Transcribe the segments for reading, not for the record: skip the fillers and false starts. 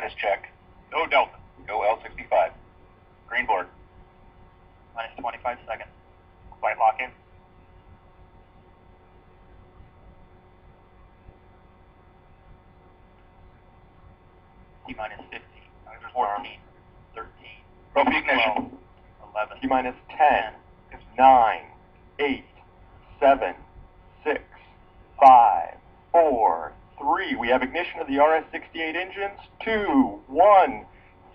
Status check. No Delta. Go L65. Green board. Minus 25 seconds. Flight lock in. T-minus 50. 14. 13. Rope ignition. 11. T-minus 10, 9, 8, 7, 6, 5, 4, 3. We have ignition of the RS-68 engines. 2, 1,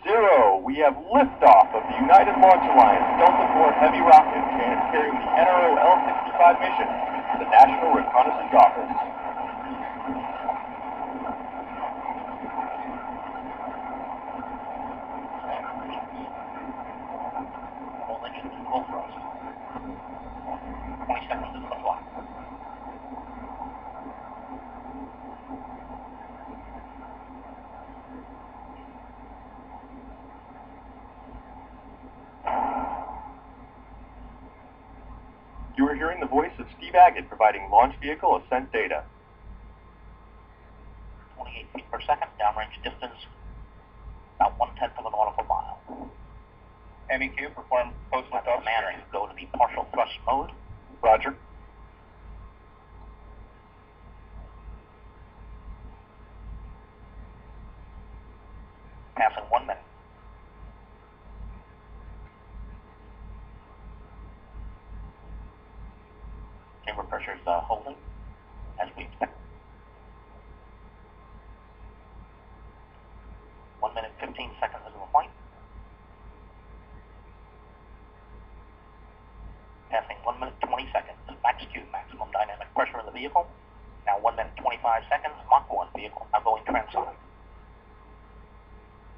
0. We have liftoff of the United Launch Alliance Delta IV Heavy rocket carrying the NRO L-65 mission to the National Reconnaissance Office. All engines in full thrust. 20 seconds into the flight. You are hearing the voice of Steve Agate providing launch vehicle ascent data. 28 feet per second, downrange distance about 1/10 of a nautical mile. MEQ, perform post liftoff Command steering. to go to the partial thrust mode. Roger. Passing 1 minute. Chamber pressure is holding as we expect. 1 minute 15 seconds into the flight. Passing 1 minute 20 seconds. Max Q, maximum dynamic pressure in the vehicle. Now 1 minute 25 seconds. Mach 1 vehicle now going transonic.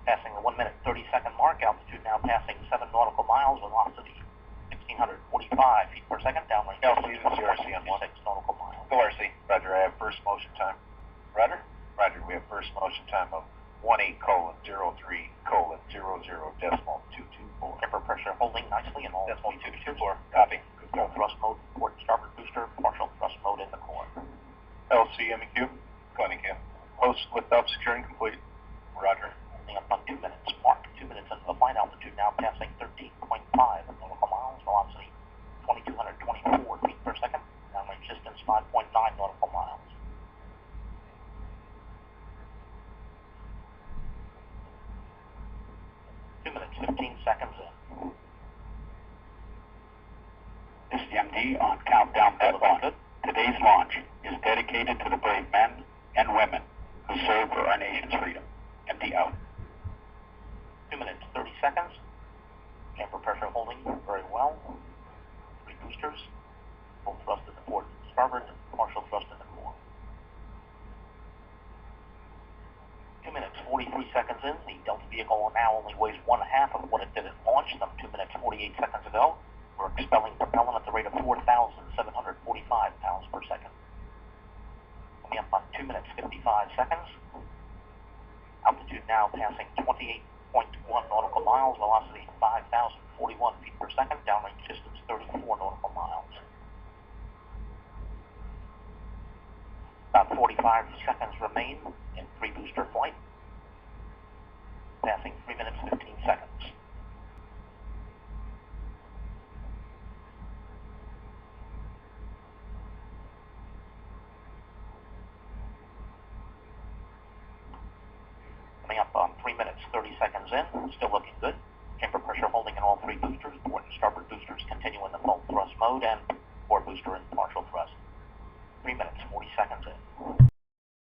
Passing the 1 minute 30 second mark. Altitude now passing 7 nautical miles. Velocity 1,645 feet per second. Downrange LC to CRC on 1. 6 nautical miles. Go RC. Roger, I have first motion time. Roger? Roger, we have first motion time of 18:03:00.2224. Chamber pressure holding nicely in all Decimal 224. Copy. Full thrust mode, port starboard booster, partial thrust mode in the core. LC, MEQ. Go MEQ. Post liftoff securing complete. Roger. Ending up on 2 minutes. Mark 2 minutes into the flight. Altitude now passing 13.5 nautical miles. Velocity 2,224 feet per second. Downrange distance 5.9 nautical miles. Two minutes, 15 seconds in. This is the MD on Countdown Delta 1. Today's launch is dedicated to the brave men and women who serve for our nation's freedom. MD out. 2 minutes, 30 seconds. Chamber pressure holding very well. 3 boosters. Full thrust in the port starboard, partial thrust in the core. 2 minutes, 43 seconds in. The Delta vehicle now only weighs 1/2 of what it did at launch some 2 minutes, 48 seconds ago. We're expelling propellant at the rate of 4,745 pounds per second. Coming up on 2 minutes, 55 seconds. Altitude now passing 28.1 nautical miles. Velocity 5,041 feet per second. Downrange distance 34 nautical miles. About 45 seconds remain in 3 booster flight. Passing 3 minutes, 15 seconds. Coming up on 3 minutes, 30 seconds in. Still looking good. Chamber pressure holding in all 3 boosters. Port and starboard boosters continue in the full thrust mode and port booster in partial thrust. 3 minutes, 40 seconds in.